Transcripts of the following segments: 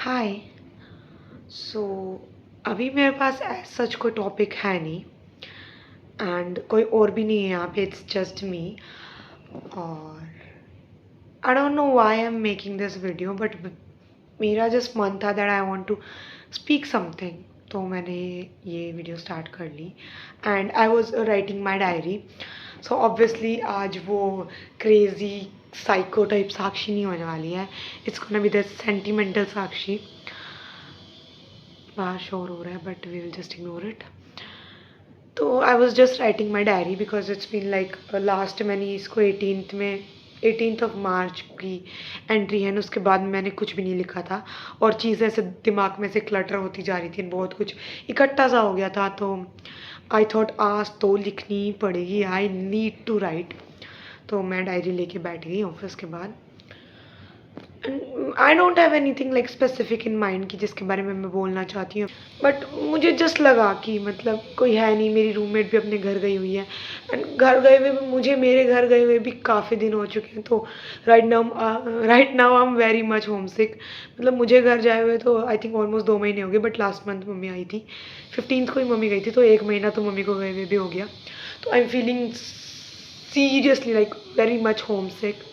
हाय। सो अभी मेरे पास सच कोई टॉपिक है नहीं एंड कोई और भी नहीं है यहाँ पे, इट्स जस्ट मी। और I don't know why I am making this video but मेरा जस्ट मन था that I want to speak something, तो मैंने ये वीडियो स्टार्ट कर ली and I was writing my diary. So obviously आज वो क्रेजी साइको टाइप साक्षी नहीं होने वाली है, it's gonna be the sentimental Sakshi. बाहर शोर हो रहा है but we will just ignore it. तो I was just writing my diary because it's been like last मैंने इसको 18th ऑफ मार्च की एंट्री है, उसके बाद मैंने कुछ भी नहीं लिखा था और चीज़ें ऐसे दिमाग में से क्लटर होती जा रही थी, बहुत कुछ इकट्ठा सा हो गया था। तो आई थॉट आज तो लिखनी ही पड़ेगी, आई नीड टू राइट। तो मैं डायरी लेके बैठ गई ऑफिस के बाद। I don't have anything like specific in mind कि जिसके बारे में मैं बोलना चाहती हूँ, बट मुझे जस्ट लगा कि मतलब कोई है नहीं, मेरी रूममेट भी अपने घर गई हुई है एंड घर गए हुए मुझे मेरे घर गए हुए भी काफ़ी दिन हो चुके हैं। तो right now I am very much homesick. मतलब मुझे घर जाए हुए तो आई थिंक ऑलमोस्ट 2 महीने हो गए, बट लास्ट मंथ मम्मी आई थी, 15th को ही मम्मी गई थी, तो 1 महीना तो मम्मी को गए हुए भी हो गया। तो I am feeling seriously like very much home sick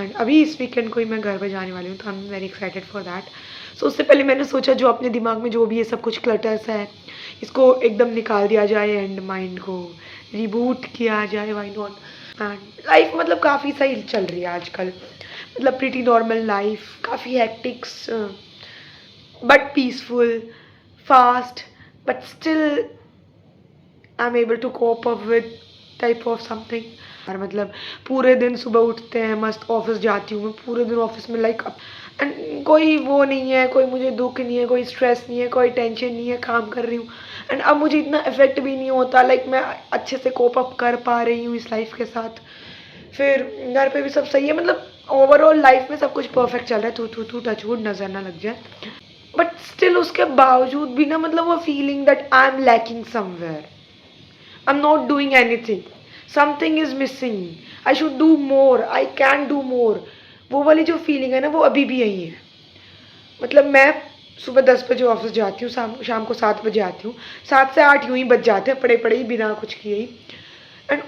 and अभी इस वीकेंड को ही मैं घर पे जाने वाली हूँ, तो I am very excited for that. So उससे पहले मैंने सोचा जो अपने दिमाग में जो भी ये सब कुछ क्लटर्स है इसको एकदम निकाल दिया जाए एंड माइंड को रिबूट किया जाए, व्हाई नॉट। एंड लाइफ मतलब काफ़ी सही चल रही है आजकल, मतलब प्रीटी नॉर्मल लाइफ, काफ़ी hectic but peaceful, fast but still I am able to cope up with type of something. और मतलब पूरे दिन सुबह उठते हैं, मस्त ऑफिस जाती हूँ मैं, पूरे दिन ऑफिस में लाइक एंड कोई वो नहीं है, कोई मुझे दुख नहीं है, कोई स्ट्रेस नहीं है, कोई टेंशन नहीं है, काम कर रही हूँ एंड अब मुझे इतना इफेक्ट भी नहीं होता, लाइक मैं अच्छे से कोप अप कर पा रही हूँ इस लाइफ के साथ। फिर घर पे भी सब सही है, मतलब ओवरऑल लाइफ में सब कुछ परफेक्ट चल रहा है, थू थू थू टचवुड नजर ना लग जाए। बट स्टिल उसके बावजूद भी ना, मतलब वो feeling that I am lacking somewhere, I'm not doing anything. Something is missing. I should do more. I can do more. वो वाली जो फीलिंग है ना, वो अभी भी यही है। मतलब मैं सुबह 10 बजे ऑफिस जाती हूँ, शाम को 7 बजे आती हूँ, 7 से 8 यूं ही बज जाते हैं, पड़े पड़े ही बिना कुछ किए ही। एंड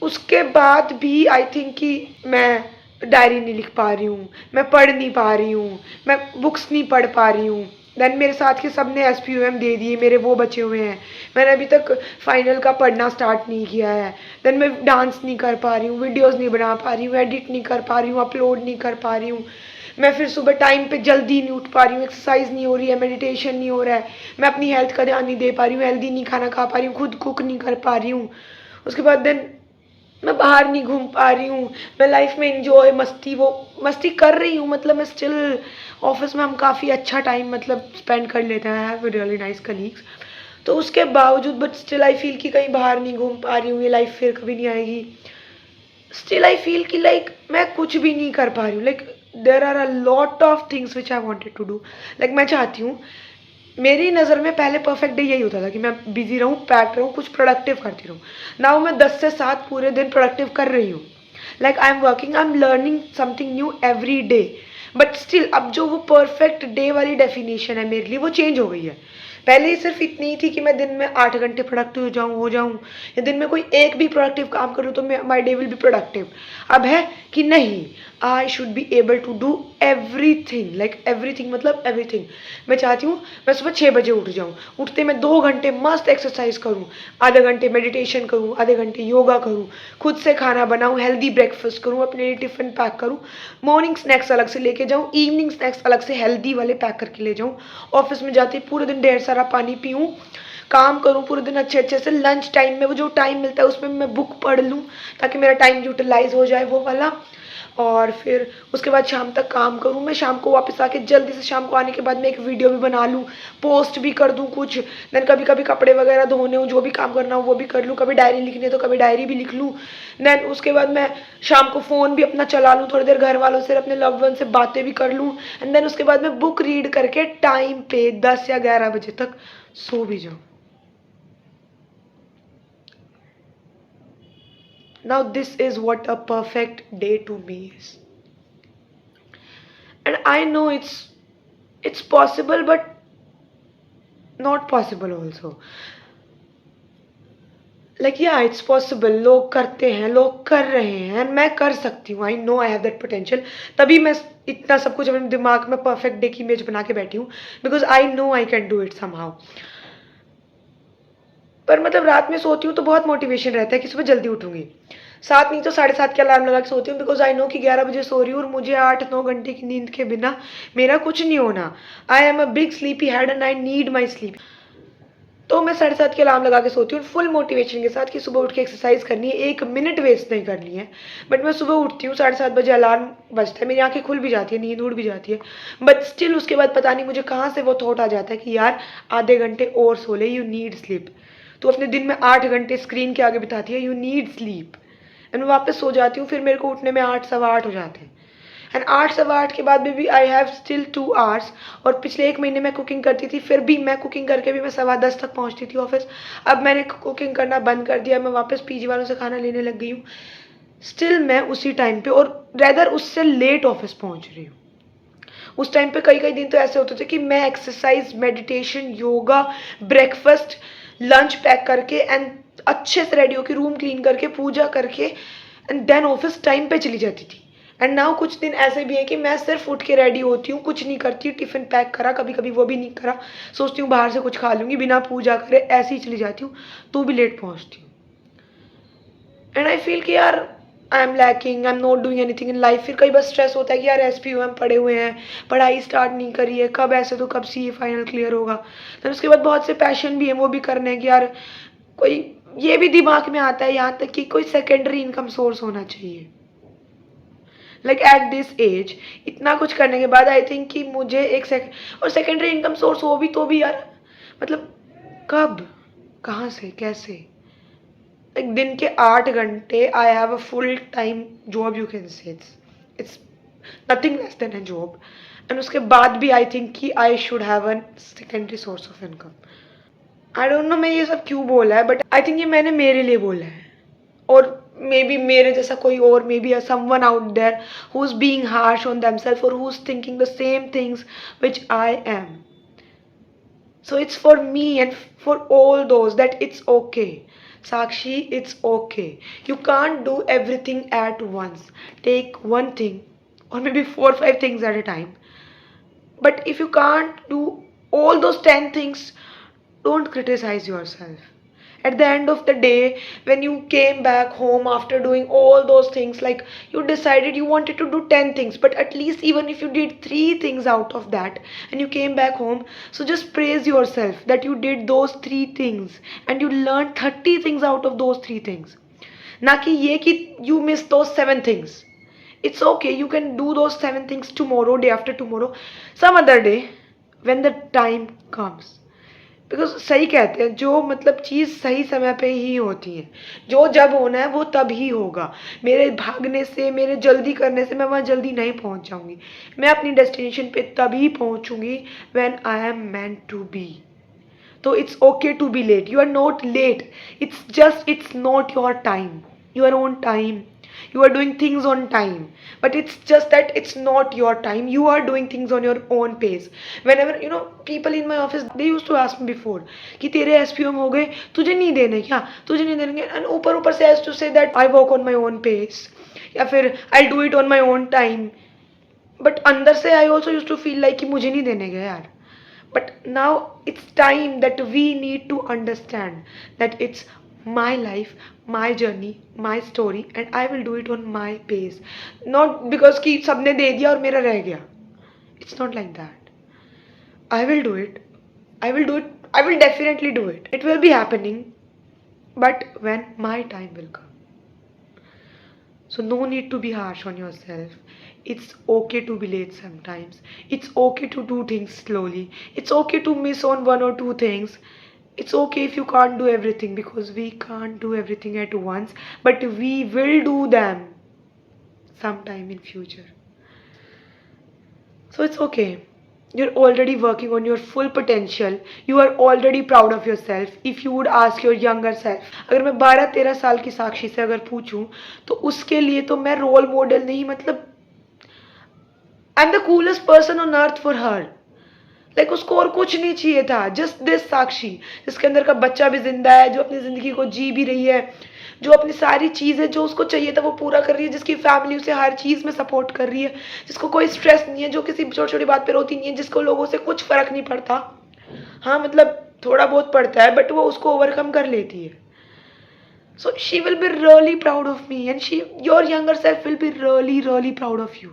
उसके बाद भी आई थिंक कि मैं डायरी नहीं लिख पा रही हूँ, मैं पढ़ नहीं पा रही हूँ, मैं बुक्स नहीं पढ़ पा रही हूँ। देन मेरे साथ के सब ने SPUM दे दिए, मेरे वो बचे हुए हैं, मैंने अभी तक फाइनल का पढ़ना स्टार्ट नहीं किया है। देन मैं डांस नहीं कर पा रही हूँ, वीडियोस नहीं बना पा रही हूँ, एडिट नहीं कर पा रही हूँ, अपलोड नहीं कर पा रही हूँ। मैं फिर सुबह टाइम पे जल्दी नहीं उठ पा रही हूँ, एक्सरसाइज नहीं हो रही है, मेडिटेशन नहीं हो रहा है, मैं अपनी हेल्थ का ध्यान नहीं दे पा रही हूँ, हेल्दी नहीं खाना खा पा रही हूँ, खुद कुक नहीं कर पा रही हूँ। उसके बाद देन मैं बाहर नहीं घूम पा रही हूँ, मैं लाइफ में इंजॉय मस्ती कर रही हूँ, मतलब मैं स्टिल ऑफिस में हम काफ़ी अच्छा टाइम मतलब स्पेंड कर लेते हैं, हैव रियली नाइस कलीग्स। तो उसके बावजूद बट स्टिल आई फील कि कहीं बाहर नहीं घूम पा रही हूँ, ये लाइफ फिर कभी नहीं आएगी। स्टिल आई फील कि लाइक मैं कुछ भी नहीं कर पा रही हूँ, like there are a lot of things which I wanted to do. Like मैं चाहती हूँ, मेरी नज़र में पहले परफेक्ट डे यही होता था कि मैं बिजी रहूँ, पैक रहूँ, कुछ प्रोडक्टिव करती रहूँ। नाउ मैं 10 से 7 पूरे दिन प्रोडक्टिव कर रही हूँ, like I am working, I am learning something new every day. But still अब जो वो परफेक्ट डे वाली डेफिनेशन है मेरे लिए, वो चेंज हो गई है। पहले ही सिर्फ इतनी ही थी कि मैं दिन में 8 घंटे प्रोडक्टिव हो जाऊँ या दिन में कोई एक भी प्रोडक्टिव काम करूँ तो my day will be productive. अब है कि नहीं, I should be able to do everything, like everything मतलब एवरीथिंग। मैं चाहती हूँ मैं सुबह 6 बजे उठ जाऊँ, उठते मैं 2 घंटे मस्त एक्सरसाइज करूँ, आधे घंटे मेडिटेशन करूँ, आधे घंटे योगा करूँ, खुद से खाना बनाऊँ, हेल्दी ब्रेकफास्ट करूँ, अपने लिए टिफ़िन पैक करूँ, मॉर्निंग स्नैक्स अलग से लेके जाऊँ, इवनिंग स्नैक्स अलग से हेल्दी वाले पैक करके ले जाऊँ, ऑफिस में जाते पूरे दिन ढेर सारा पानी पीऊँ, काम करूँ पूरे दिन अच्छे अच्छे से, लंच टाइम में वो जो टाइम मिलता है उसमें मैं बुक पढ़ लूँ ताकि मेरा टाइम यूटिलाइज हो जाए वो वाला। और फिर उसके बाद शाम तक काम करूँ, मैं शाम को वापस आके जल्दी से, शाम को आने के बाद मैं एक वीडियो भी बना लूँ, पोस्ट भी कर दूँ कुछ। देन कभी कभी कपड़े वगैरह धोने हो, जो भी काम करना हो वो भी कर लूँ, कभी डायरी लिखनी है तो कभी डायरी भी लिख लूँ। देन उसके बाद मैं शाम को फ़ोन भी अपना चला लूँ, थोड़ी देर घर वालों से, अपने लव्ड वन से बातें भी कर लूँ। एंड देन उसके बाद मैं बुक रीड करके टाइम पे 10 या 11 बजे तक सो भी जाऊँ। Now this is what a perfect day to me is. And I know it's it's possible but not possible also. Like या इट्स पॉसिबल, लोग करते हैं, लोग कर रहे हैं, मैं कर सकती हूँ, I know I have that potential. तभी मैं इतना सब कुछ अपने दिमाग में परफेक्ट डे की इमेज बना के बैठी हूँ, because I know I can do it somehow. पर मतलब रात में सोती हूँ तो बहुत मोटिवेशन रहता है कि सुबह जल्दी उठूंगी। 7 नहीं तो 7:30 के अलार्म लगा के सोती हूँ, बिकॉज आई नो कि 11 बजे सो रही हूँ और मुझे 8-9 घंटे की नींद के बिना मेरा कुछ नहीं होना। I am a big sleepy head and I need my sleep. तो मैं 7:30 के अलार्म लगा के सोती हूँ फुल मोटिवेशन के साथ कि सुबह उठ के एक्सरसाइज करनी है, 1 मिनट वेस्ट नहीं करनी है। बट मैं सुबह उठती हूँ, 7:30 बजे अलार्म बजता है, मेरी आंखें खुल भी जाती है, नींद उड़ भी जाती है, बट स्टिल उसके बाद पता नहीं मुझे कहाँ से वो थॉट आ जाता है कि यार आधे घंटे और सो ले, यू नीड स्लीप। तो अपने दिन में 8 घंटे स्क्रीन के आगे बिताती है, यू नीड स्लीप। एंड मैं वापस सो जाती हूँ, फिर मेरे को उठने में 8, 8:15 हो जाते हैं। एंड 8, 8:15 के बाद भी आई हैव स्टिल 2 आवर्स। और पिछले 1 महीने मैं कुकिंग करती थी, फिर भी मैं कुकिंग करके भी मैं 10:15 तक पहुंचती थी ऑफिस। अब मैंने कुकिंग करना बंद कर दिया, मैं वापस पीजी वालों से खाना लेने लग गई हूँ। स्टिल मैं उसी टाइम पे और रेदर उससे लेट ऑफिस पहुंच रही हूँ। उस टाइम पे कई कई दिन तो ऐसे होते थे कि मैं exercise, meditation, yoga, breakfast, lunch pack करके एंड अच्छे से रेडी होकर, रूम क्लीन करके, पूजा करके एंड देन ऑफिस टाइम पे चली जाती थी। एंड नाउ कुछ दिन ऐसे भी है कि मैं सिर्फ उठ के रेडी होती हूँ, कुछ नहीं करती, टिफिन पैक करा, कभी कभी वो भी नहीं करा, सोचती हूँ बाहर से कुछ खा लूंगी, बिना पूजा करे ऐसे ही चली जाती हूँ, तो भी लेट पहुँचती हूँ। एंड आई फील कि यार I am lacking, I am not doing anything in life. फिर कई बार स्ट्रेस होता है कि यार SPUM पढ़े हुए हैं, पढ़ाई स्टार्ट नहीं करी है, कब ऐसे तो कब CA फाइनल क्लियर होगा। फिर उसके बाद बहुत से पैशन भी हैं, वो भी करने हैं कि यार कोई, ये भी दिमाग में आता है यहाँ तक कि कोई सेकेंडरी इनकम सोर्स होना चाहिए। लाइक एट दिस एज इतना कुछ करने के बाद आई थिंक कि मुझे और सेकेंडरी इनकम सोर्स हो भी तो भी यार मतलब कब, कहाँ से, कैसे। एक दिन के 8 घंटे, I have a full time job, you can say it's nothing less than a job. And उसके बाद भी आई थिंक कि I should have a secondary source of income. I don't no मैं ये सब क्यों बोला है, बट आई थिंक ये मैंने मेरे लिए बोला है। और मे बी मेरे जैसा कोई और, maybe someone out there who is being harsh on themselves और who is thinking the same things which I am. So it's for me and for all those that it's okay. Sakshi, it's okay. You can't do everything at once. Take one thing or maybe 4 or 5 things at a time. But if you can't do all those 10 things, don't criticize yourself. At the end of the day, when you came back home after doing all those things, like you decided you wanted to do 10 things, but at least even if you did 3 things out of that and you came back home, so just praise yourself that you did those 3 things and you learned 30 things out of those 3 things. ना कि ये कि you missed those 7 things. It's okay, you can do those 7 things tomorrow, day after tomorrow, some other day when the time comes. Because सही कहते हैं, जो मतलब चीज़ सही समय पे ही होती है, जो जब होना है वो तब ही होगा। मेरे भागने से, मेरे जल्दी करने से मैं वहाँ जल्दी नहीं पहुँच जाऊँगी। मैं अपनी डेस्टिनेशन पे तभी पहुँचूँगी when I am meant to be. तो it's okay to be late, you are not late, it's just it's not your time, your own time. You are doing things on time, but it's just that it's not your time. You are doing things on your own pace. Whenever people in my office, they used to ask me before कि तेरे SPM हो गए, तुझे नहीं देने क्या, तुझे नहीं देंगे, and ऊपर ऊपर से has to say that I work on my own pace या फिर I'll do it on my own time. But अंदर से I also used to feel like कि मुझे नहीं देने गए यार. But now it's time that we need to understand that it's my life, my journey, my story, and I will do it on my pace. Not because कि सबने दे दिया और मेरा रह गया. It's not like that. I will do it. I will do it. I will definitely do it. It will be happening, but when my time will come. So no need to be harsh on yourself. It's okay to be late sometimes. It's okay to do things slowly. It's okay to miss on 1 or 2 things. It's okay if you can't do everything, because we can't do everything at once, but we will do them sometime in future. So it's okay. You're already working on your full potential. You are already proud of yourself. If you would ask your younger self, अगर मैं 12-13 साल की साक्षी से अगर पूछूं, तो उसके लिए तो मैं रोल मॉडल नहीं, मतलब I am the coolest person on earth for her. Like उसको और कुछ नहीं चाहिए था, जस्ट दिस साक्षी, जिसके अंदर का बच्चा भी जिंदा है, जो अपनी ज़िंदगी को जी भी रही है, जो अपनी सारी चीज़ें जो उसको चाहिए था वो पूरा कर रही है, जिसकी फैमिली उसे हर चीज़ में सपोर्ट कर रही है, जिसको कोई स्ट्रेस नहीं है, जो किसी छोटी छोटी बात पे रोती नहीं है, जिसको लोगों से कुछ फ़र्क नहीं पड़ता। हाँ मतलब थोड़ा बहुत पड़ता है, बट वो उसको ओवरकम कर लेती है. So she will be really proud of me, and your younger self will be really, really proud of you.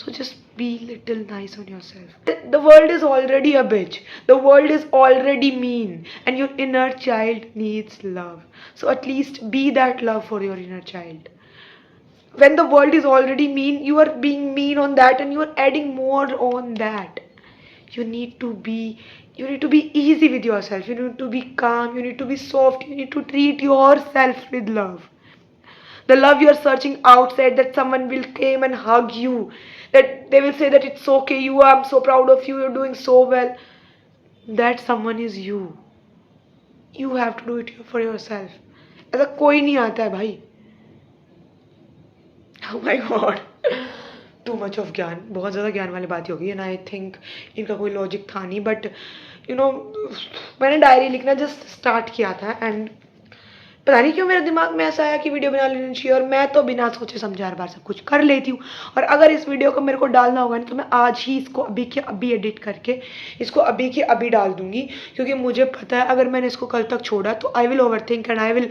So just be little nice on yourself. The world is already a bitch. The world is already mean, and your inner child needs love. So at least be that love for your inner child. When the world is already mean, you are being mean on that, and you are adding more on that. You need to be easy with yourself. You need to be calm. You need to be soft. You need to treat yourself with love. The love you are searching outside, that someone will come and hug you, that they will say that it's okay, you are, I'm so proud of you, you're doing so well. That someone is you. You have to do it for yourself. ऐसा कोई नहीं आता है भाई. Oh my God. Too much of ज्ञान, बहुत ज़्यादा ज्ञान वाली बात ही होगी, एंड आई थिंक इनका कोई लॉजिक था नहीं, बट यू नो मैंने डायरी लिखना जस्ट स्टार्ट किया था, एंड पता नहीं क्यों मेरे दिमाग में ऐसा आया कि वीडियो बना लेनी चाहिए, और मैं तो बिना सोचे समझे हर बार सब कुछ कर लेती हूँ. और अगर इस वीडियो को मेरे को डालना होगा ना, तो मैं आज ही इसको अभी के अभी एडिट करके इसको अभी के अभी डाल दूँगी, क्योंकि मुझे पता है अगर मैंने इसको कल तक छोड़ा तो I will overthink, and I will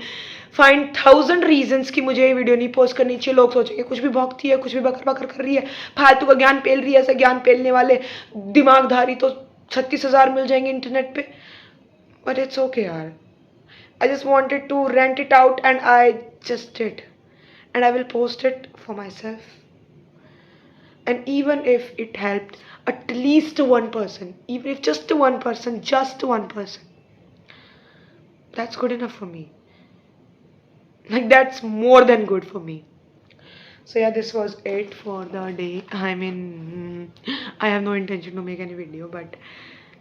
find 1000 reasons कि मुझे ये वीडियो नहीं पोस्ट करनी चाहिए. लोग सोचेंगे कुछ भी भौंकती है, कुछ भी बकर बकर कर रही है, फालतू का ज्ञान पेल रही है. ऐसे ज्ञान पेलने वाले दिमागधारी तो 36,000 मिल जाएंगे इंटरनेट पे. बट इट्स ओके यार. I just wanted to rent it out, and I just did. And I will post it for myself. And even if it helped at least one person, even if just one person, that's good enough for me. Like, that's more than good for me. So yeah, this was it for the day. I mean, I have no intention to make any video, but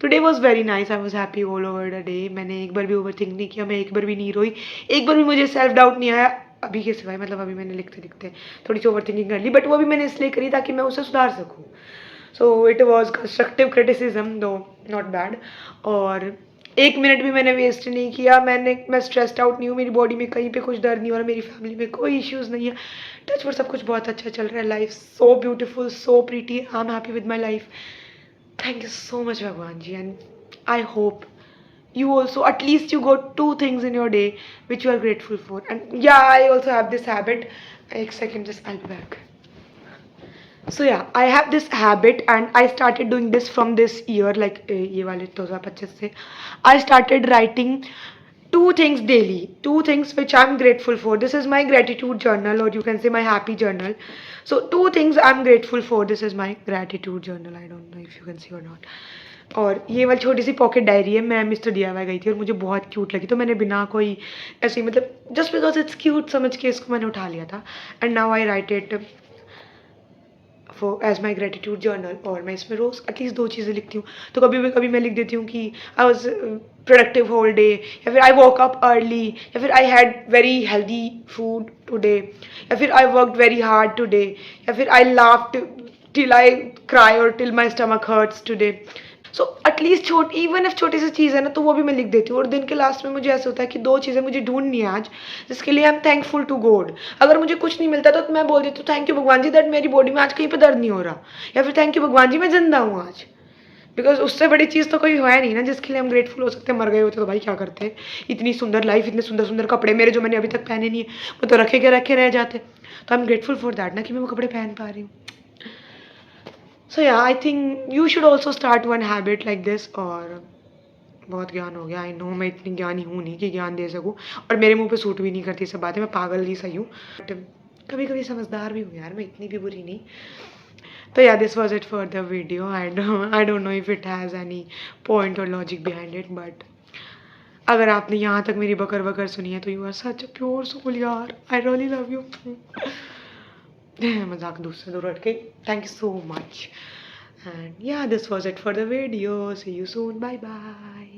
today was very nice. I was happy all over the day. मैंने एक बार भी over think नहीं किया, मैं एक बार भी नहीं रोई, एक बार भी मुझे सेल्फ डाउट नहीं आया अभी के सिवाय. मतलब अभी मैंने लिखते लिखते थोड़ी सी ओवर थिंकिंग कर ली, बट वो भी मैंने इसलिए करी ताकि मैं उसे सुधार सकूँ. So it was constructive criticism, दो नॉट बैड. और 1 मिनट भी मैंने वेस्ट नहीं किया. मैं स्ट्रेस्ड आउट नहीं हूँ, मेरी बॉडी में कहीं पे कुछ दर्द नहीं हो रहा, मेरी फैमिली में कोई इश्यूज़ नहीं है. टच पर सब कुछ बहुत अच्छा चल रहा है. Life so beautiful, so pretty. I am happy with my life. Thank you so much, Bhagwan ji, and I hope you also at least you got 2 things in your day which you are grateful for. And yeah, I also have this habit. Ek second, just I'll be back. So yeah, I have this habit, and I started doing this from this year, like ये वाले 2025 से. I started writing 2 things daily, 2 things which I'm grateful for. This is my gratitude journal, or you can say my happy journal. So 2 things I'm grateful for. This is my gratitude journal. I don't know if you can see or not. और ये वाली छोटी सी pocket diary है. मैं mister DIY गई थी और मुझे बहुत क्यूट लगी, तो मैंने बिना कोई ऐसे मतलब जस्ट बिकॉज इट्स क्यूट समझ के इसको मैंने उठा लिया था. And now I write it for as my gratitude journal. और मैं इसमें रोज़ एटलीस्ट 2 चीज़ें लिखती हूँ. तो कभी मैं लिख देती हूँ कि I was productive whole day, या फिर आई वॉक अप अर्ली, या फिर I had very healthy food today, या फिर I worked very hard today, या फिर I laughed till I cry और till my stomach hurts today. So at least even if छोटी सी चीज़ है ना, तो वो भी मैं लिख देती हूँ. और दिन के लास्ट में मुझे ऐसा होता है कि 2 चीज़ें मुझे ढूंढनी है आज, जिसके लिए I am thankful to God. अगर मुझे कुछ नहीं मिलता तो मैं बोल देती हूँ थैंक यू भगवान जी दैट मेरी बॉडी में आज कहीं पर दर्द नहीं हो रहा, या फिर थैंक यू भगवान जी मैं जिंदा हूँ आज. बिकॉज उससे बड़ी चीज़ तो कोई है नहीं ना जिसके लिए हम ग्रेटफुल हो सकते हैं. मर गए होते तो भाई क्या करते. इतनी सुंदर लाइफ, इतने सुंदर सुंदर कपड़े मेरे जो मैंने अभी तक पहने नहीं है, वो तो रखे के रखे रह जाते. तो I am grateful for that ना कि मैं वो कपड़े पहन पा रही हूँ. सो या I think you should also start one habit like this. और बहुत ज्ञान हो गया, आई नो मैं इतनी ज्ञानी हूँ नहीं कि ज्ञान दे सकूँ, और मेरे मुंह पे सूट भी नहीं करती सब बातें. मैं पागल ही सही हूँ, बट कभी कभी समझदार भी हूँ यार, मैं इतनी भी बुरी नहीं. तो या this was it for the video. I don't know if it has any point और लॉजिक बिहाइंड इट, बट अगर आपने यहाँ तक मेरी बकर बकर सुनी है तो you are such a pure soul यार. I really love you. मजाक दूर से दूर हट के. Thank you so much. And yeah, this was it for the video. See you soon. Bye bye.